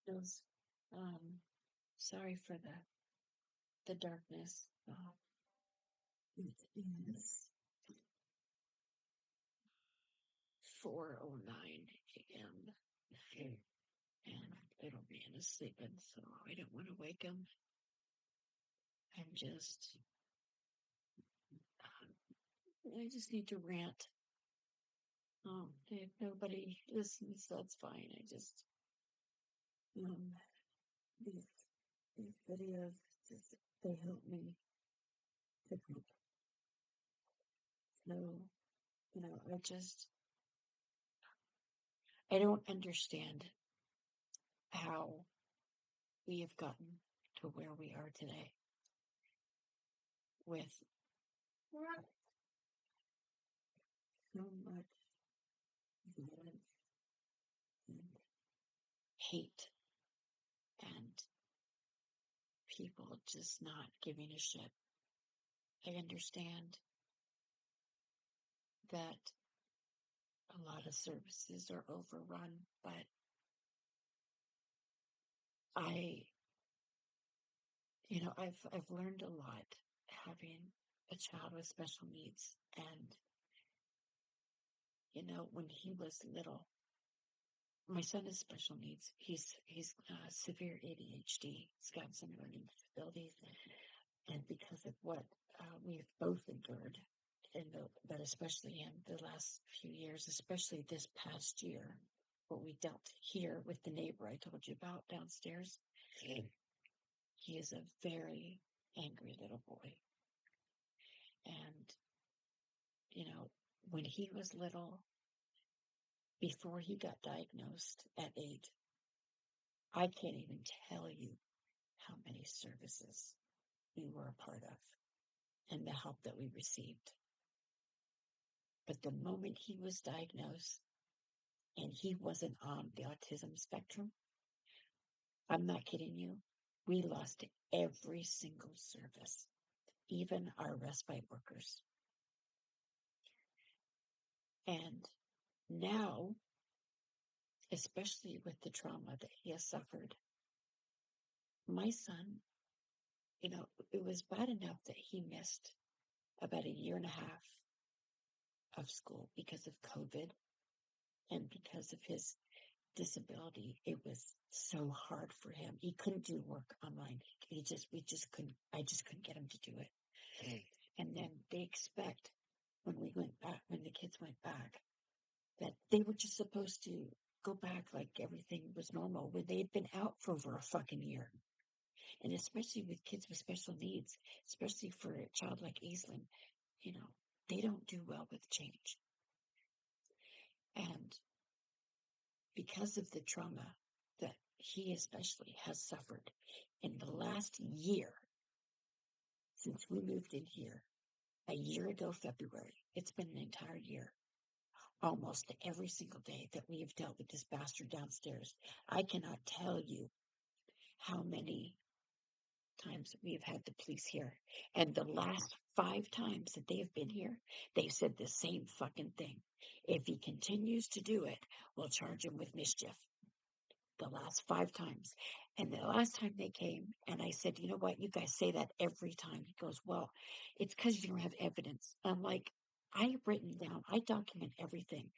Feels, sorry for the darkness. It is 4:09 a.m. and little man is sleeping, so I don't want to wake him. I'm just, I just need to rant. If nobody listens, that's fine. I just, um, these, these videos, just, they help me to cope. So, I don't understand how we have gotten to where we are today with so much violence and hate and people just not giving a shit. I understand that a lot of services are overrun, but I, I've learned a lot having a child with special needs. And, when he was little, my son has special needs. He's severe ADHD. He's got some learning disabilities, and because of what we've both endured, but especially in the last few years, especially this past year, what we dealt here with the neighbor I told you about downstairs, he is a very angry little boy, and when he was little, before he got diagnosed at 8, I can't even tell you how many services we were a part of and the help that we received. But the moment he was diagnosed and he wasn't on the autism spectrum, I'm not kidding you, we lost every single service, even our respite workers. And now, especially with the trauma that he has suffered, my son, it was bad enough that he missed about a year and a half of school because of COVID and because of his disability. It was so hard for him. He couldn't do work online. I just couldn't get him to do it. And then they expect when the kids went back, that they were just supposed to go back like everything was normal when they had been out for over a fucking year. And especially with kids with special needs, especially for a child like Aislinn, they don't do well with change. And because of the trauma that he especially has suffered in the last year since we moved in here, a year ago, February, it's been an entire year. Almost every single day that we have dealt with this bastard downstairs, I cannot tell you how many times we have had the police here. And the last 5 times that they have been here, they've said the same fucking thing. If he continues to do it, we'll charge him with mischief. The last 5 times. And the last time they came, and I said, you know what? You guys say that every time. He goes, well, it's because you don't have evidence. I'm like, I've written down, I document everything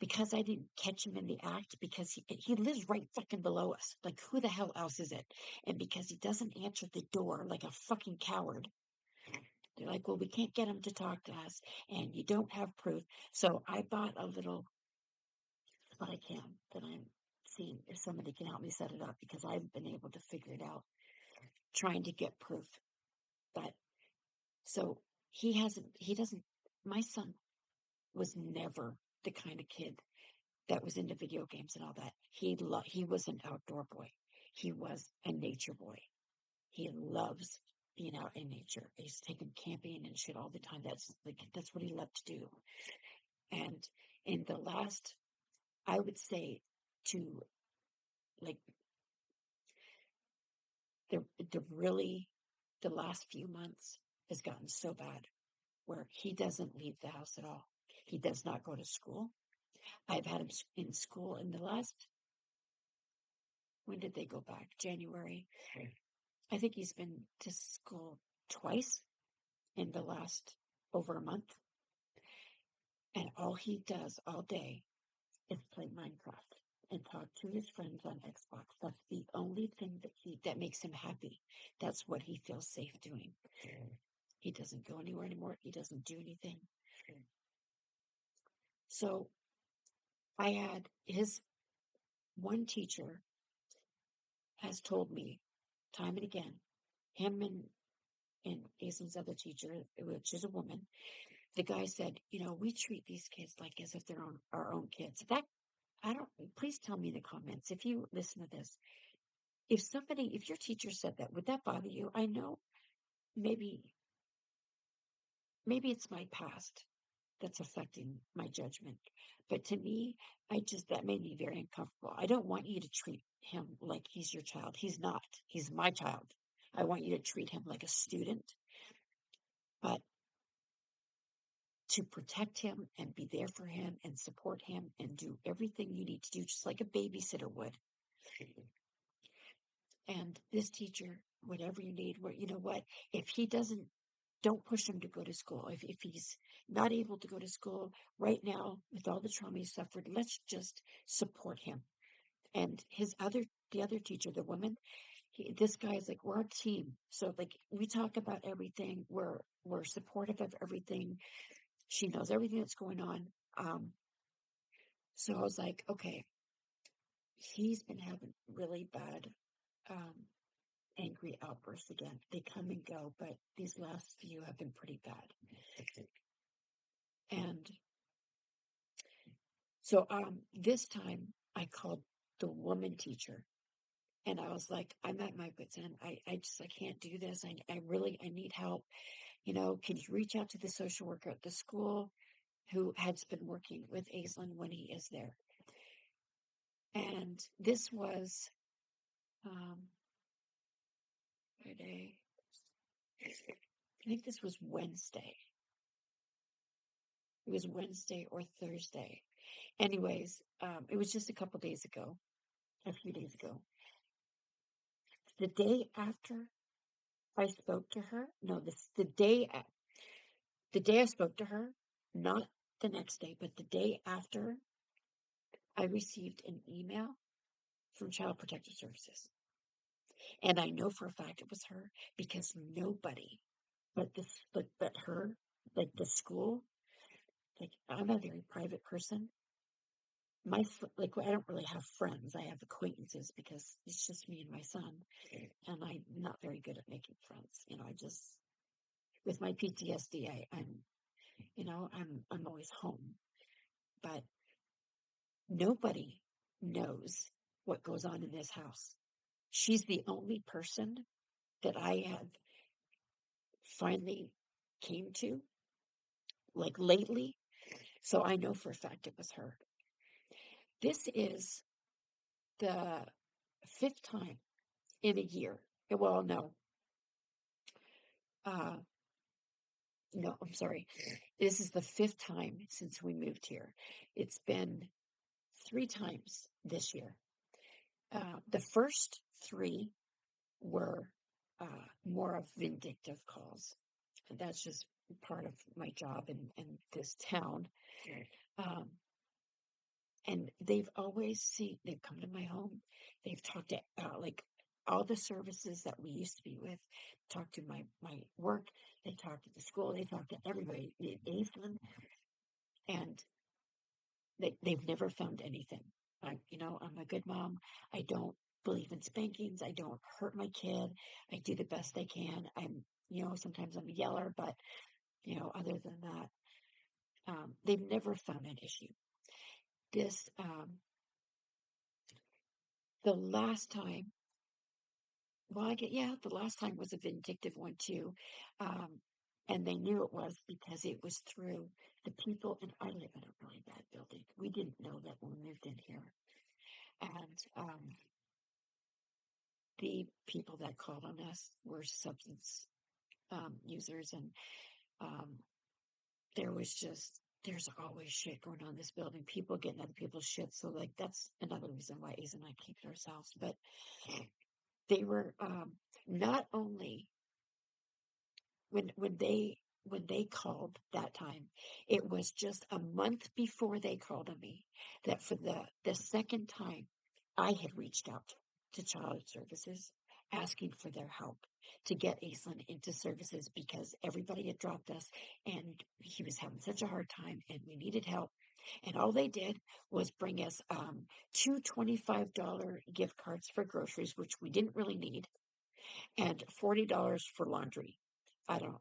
because I didn't catch him in the act because he lives right fucking below us. Like, who the hell else is it? And because he doesn't answer the door like a fucking coward, they're like, well, we can't get him to talk to us and you don't have proof. So I bought a little spy cam that I'm seeing if somebody can help me set it up because I've been able to figure it out trying to get proof. But so he doesn't, my son was never the kind of kid that was into video games and all that. He was an outdoor boy. He was a nature boy. He loves being out in nature. He's taken camping and shit all the time. That's what he loved to do. And in the last, I would say, to like the last few months has gotten so bad where he doesn't leave the house at all. He does not go to school. I've had him in school in the last when did they go back? January. I think he's been to school twice in the last over a month. And all he does all day is play Minecraft and talk to his friends on Xbox. That's the only thing that makes him happy. That's what he feels safe doing. He doesn't go anywhere anymore. He doesn't do anything. So I had his one teacher has told me time and again, him and Aislenn's other teacher, which is a woman, the guy said, we treat these kids like as if they're our own kids. Please tell me in the comments if you listen to this. If your teacher said that, would that bother you? I know maybe it's my past that's affecting my judgment. But to me, that made me very uncomfortable. I don't want you to treat him like he's your child. He's not. He's my child. I want you to treat him like a student, but to protect him and be there for him and support him and do everything you need to do, just like a babysitter would. And this teacher, whatever you need, you know what? If he doesn't, don't push him to go to school. If he's not able to go to school right now with all the trauma he suffered, let's just support him. And the other teacher, the woman, this guy is like, we're a team. So like we talk about everything. We're supportive of everything. She knows everything that's going on. So I was like, okay, he's been having really bad, angry outbursts again. They come and go, but these last few have been pretty bad. And so, this time I called the woman teacher and I was like, I'm at my wit's end. I can't do this. I need help. Can you reach out to the social worker at the school who has been working with Aislen when he is there? And this was, Friday. I think this was Wednesday. It was Wednesday or Thursday. Anyways, it was just a few days ago. The day after I spoke to her, no, the day I spoke to her, not the next day, but the day after, I received an email from Child Protective Services. And I know for a fact it was her because nobody but her, like the school, like I'm a very private person. I don't really have friends. I have acquaintances because it's just me and my son, and I'm not very good at making friends. With my PTSD, I'm always home, but nobody knows what goes on in this house. She's the only person that I have finally came to, like lately. So I know for a fact it was her. This is the 5th time in a year. Well, uh, no, I'm sorry. This is the 5th time since we moved here. It's been 3 times this year. The first 3 were more of vindictive calls. And that's just part of my job in this town. Um, and they've come to my home. They've talked to like all the services that we used to be with, talked to my work. They talked to the school. They talked to everybody, Aislinn, and they've never found anything. I'm a good mom. I don't believe in spankings. I don't hurt my kid. I do the best I can. Sometimes I'm a yeller, but, other than that, they've never found an issue. The last time, the last time was a vindictive one too. And they knew it was because it was through the people, and I live in a really bad building. We didn't know that when we moved in here. And the people that called on us were substance users, and there was just there's always shit going on in this building. People getting other people's shit. So like that's another reason why Ace and I keep it ourselves. But they were not only when they called that time, it was just a month before they called on me that for the second time I had reached out to child services asking for their help to get Aislinn into services because everybody had dropped us and he was having such a hard time and we needed help. And all they did was bring us two $25 gift cards for groceries, which we didn't really need, and $40 for laundry. I don't,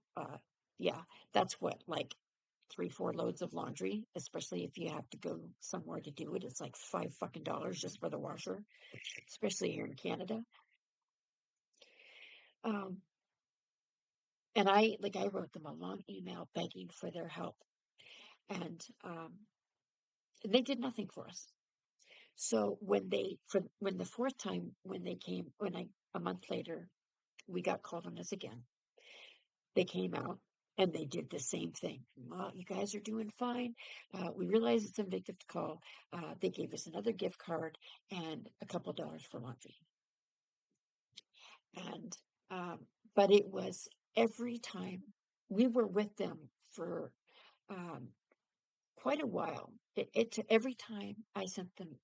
yeah, that's what, like 3, 4 loads of laundry, especially if you have to go somewhere to do it. It's like $5 just for the washer, especially here in Canada. Um, and I wrote them a long email begging for their help, and they did nothing for us. So when the fourth time when they came, a month later, we got called on us again. They came out and they did the same thing. Well, you guys are doing fine. We realize it's a victim call. They gave us another gift card and a couple dollars for laundry. And, but it was every time we were with them for um, quite a while. Every time I sent them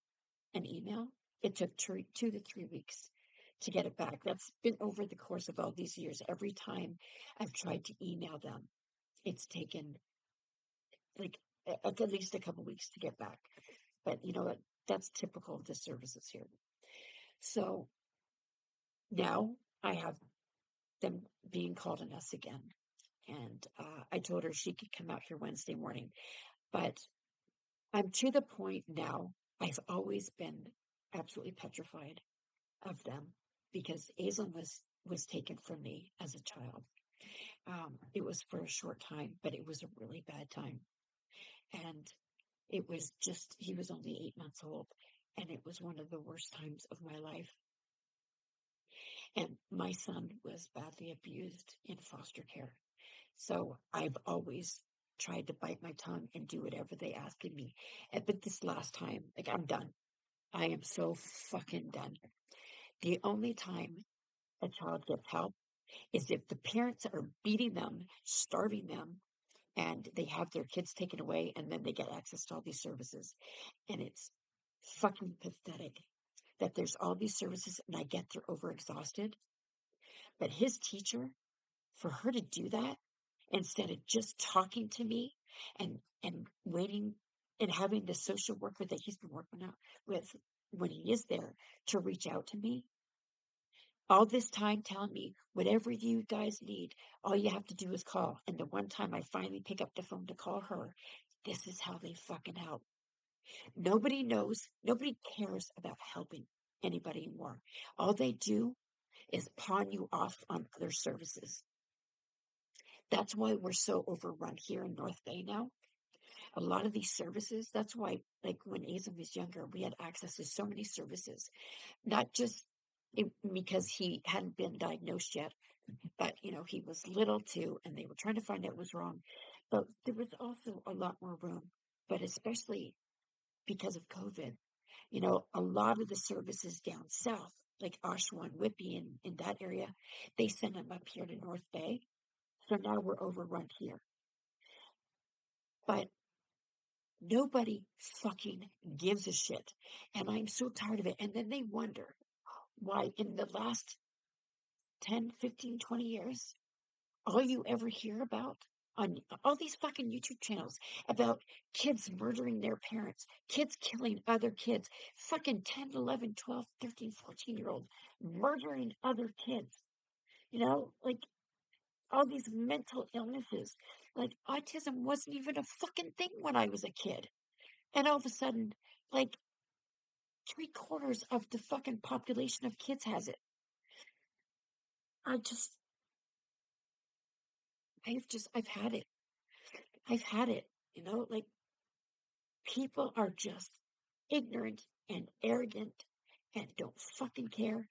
an email, it took 2 to 3 weeks to get it back. That's been over the course of all these years. Every time I've tried to email them, it's taken like at least a couple weeks to get back. But you know what? That's typical of the services here. So now I have them being called on us again. And I told her she could come out here Wednesday morning. But I'm to the point now, I've always been absolutely petrified of them because Aislinn was taken from me as a child. It was for a short time, but it was a really bad time. And it was just, he was only 8 months old, and it was one of the worst times of my life. And my son was badly abused in foster care. So I've always tried to bite my tongue and do whatever they ask of me. But this last time, like, I'm done. I am so fucking done. The only time a child gets help is if the parents are beating them, starving them, and they have their kids taken away, and then they get access to all these services. And it's fucking pathetic that there's all these services and I get they're overexhausted. But his teacher, for her to do that instead of just talking to me and waiting and having the social worker that he's been working out with when he is there to reach out to me, all this time telling me whatever you guys need, all you have to do is call. And the one time I finally pick up the phone to call her, this is how they fucking help. Nobody knows, nobody cares about helping anybody anymore. All they do is pawn you off on other services. That's why we're so overrun here in North Bay now. A lot of these services, that's why, like when Aislinn was younger, we had access to so many services, not just because he hadn't been diagnosed yet, but he was little too, and they were trying to find out what was wrong. But there was also a lot more room, but especially because of COVID. A lot of the services down south, like Oshawa and Whitby in that area, they send them up here to North Bay. So now we're overrun here. But nobody fucking gives a shit. And I'm so tired of it. And then they wonder why in the last 10, 15, 20 years, all you ever hear about on all these fucking YouTube channels about kids murdering their parents, kids killing other kids, fucking 10, 11, 12, 13, 14-year-old murdering other kids, like all these mental illnesses. Like autism wasn't even a fucking thing when I was a kid. And all of a sudden, like 3/4 of the fucking population of kids has it. I just, I've had it. I've had it, like people are just ignorant and arrogant and don't fucking care.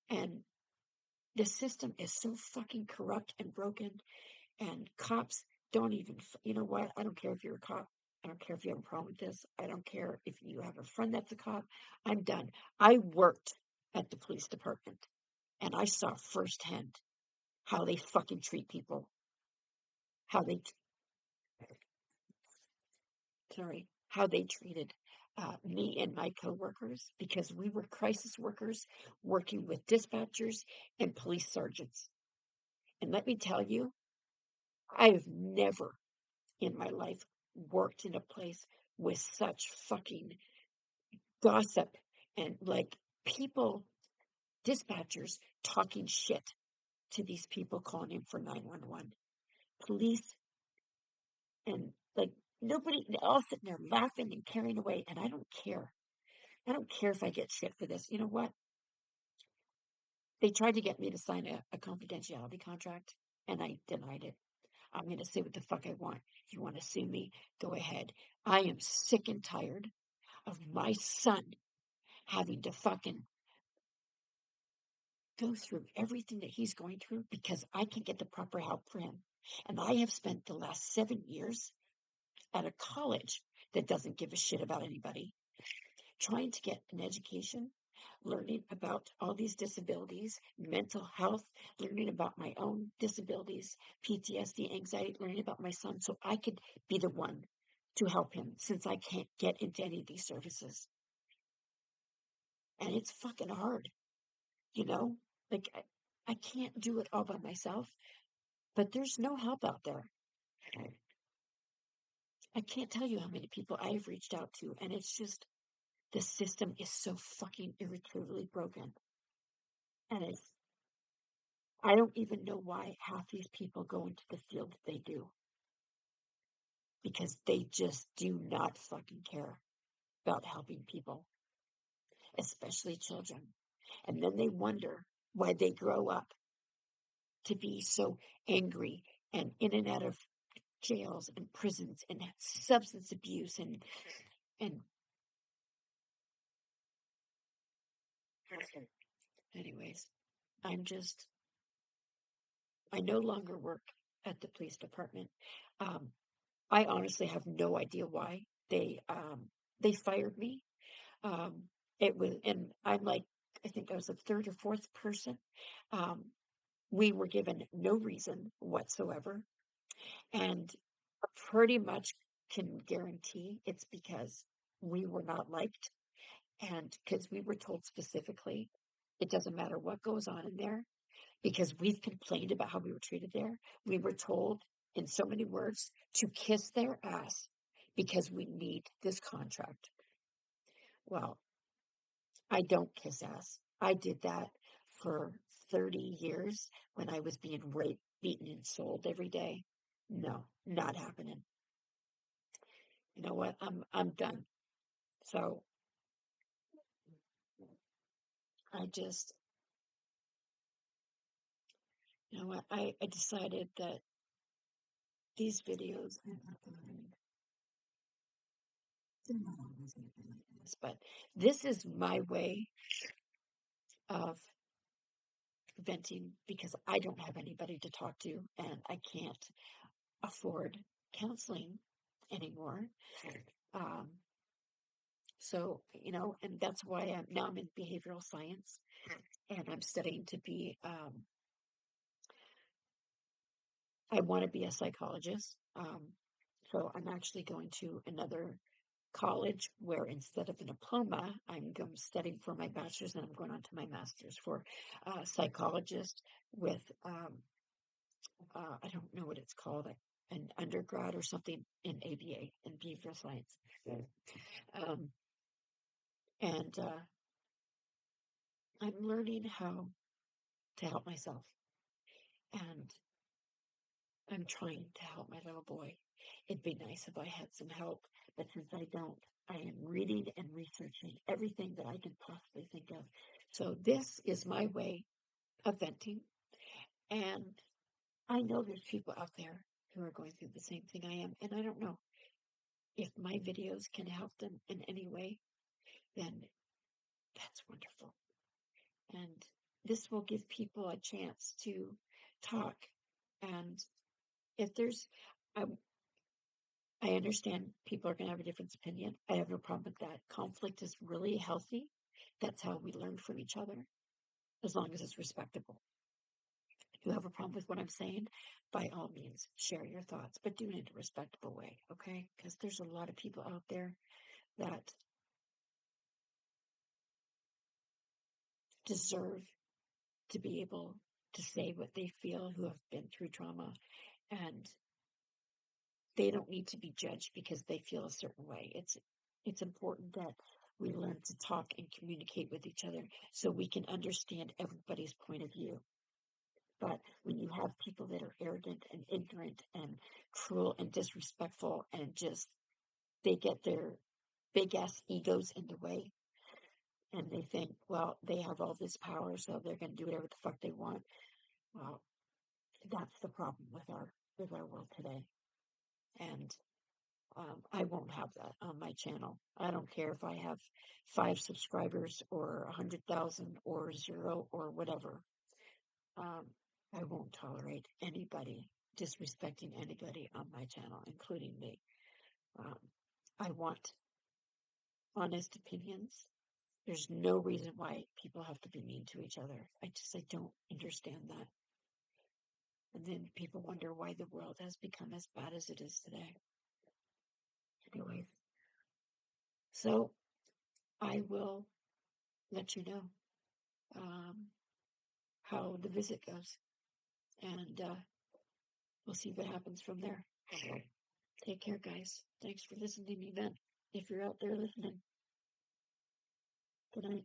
And the system is so fucking corrupt and broken. And cops don't even, you know what? I don't care if you're a cop. I don't care if you have a problem with this. I don't care if you have a friend that's a cop. I'm done. I worked at the police department and I saw firsthand how they fucking treat people, how they, how they treated me and my coworkers because we were crisis workers working with dispatchers and police sergeants. And let me tell you, I've never in my life worked in a place with such fucking gossip and like people, dispatchers talking shit to these people calling in for 911. Police and like nobody, all sitting there laughing and carrying away. And I don't care. I don't care if I get shit for this. You know what? They tried to get me to sign a confidentiality contract and I denied it. I'm going to say what the fuck I want. If you want to sue me, go ahead. I am sick and tired of my son having to fucking go through everything that he's going through because I can get the proper help for him. And I have spent the last 7 years at a college that doesn't give a shit about anybody, trying to get an education, learning about all these disabilities, mental health, learning about my own disabilities, PTSD, anxiety, learning about my son so I could be the one to help him since I can't get into any of these services. And it's fucking hard, you know? Like, I can't do it all by myself, but there's no help out there. I can't tell you how many people I have reached out to, and it's just the system is so fucking irretrievably broken. And I don't even know why half these people go into the field that they do because they just do not fucking care about helping people, especially children. And then they wonder why they grow up to be so angry and in and out of jails and prisons and substance abuse and anyways, I no longer work at the police department. Um, I honestly have no idea why they fired me. Um, it was, and I'm like, I think I was the third or fourth person. Um, we were given no reason whatsoever, and I pretty much can guarantee it's because we were not liked, and because we were told specifically, it doesn't matter what goes on in there, because we've complained about how we were treated there. We were told in so many words to kiss their ass because we need this contract. Well, I don't kiss ass. I did that for 30 years when I was being raped, beaten, and sold every day. No, not happening. You know what? I'm done. So I just, you know what? I decided that these videos, but this is my way of venting because I don't have anybody to talk to and I can't afford counseling anymore. Um, so, and that's why I'm in behavioral science and I'm studying to be, I want to be a psychologist. So I'm actually going to another college where instead of a diploma, I'm going studying for my bachelor's and I'm going on to my master's for psychologist with I don't know what it's called, an undergrad or something in ABA, in behavioral science. Um, and I'm learning how to help myself. And I'm trying to help my little boy. It'd be nice if I had some help, but since I don't, I am reading and researching everything that I can possibly think of. So this is my way of venting. And I know there's people out there who are going through the same thing I am. And I don't know if my videos can help them in any way, then that's wonderful. And this will give people a chance to talk. And if there's, I, I understand people are going to have a different opinion. I have no problem with that. Conflict is really healthy. That's how we learn from each other, as long as it's respectable. If you have a problem with what I'm saying, by all means, share your thoughts, but do it in a respectable way, okay? Because there's a lot of people out there that deserve to be able to say what they feel, who have been through trauma, and they don't need to be judged because they feel a certain way. It's important that we learn to talk and communicate with each other so we can understand everybody's point of view. But when you have people that are arrogant and ignorant and cruel and disrespectful and just they get their big ass egos in the way and they think, well, they have all this power, so they're going to do whatever the fuck they want. Well, that's the problem with our world today. And I won't have that on my channel. I don't care if I have 5 subscribers or 100,000 or 0 or whatever. I won't tolerate anybody disrespecting anybody on my channel, including me. Um, I want honest opinions. There's no reason why people have to be mean to each other. I don't understand that. And then people wonder why the world has become as bad as it is today. Anyways, so I will let you know how the visit goes. And we'll see what happens from there. Take care, guys. Thanks for listening to me vent. If you're out there listening, good night.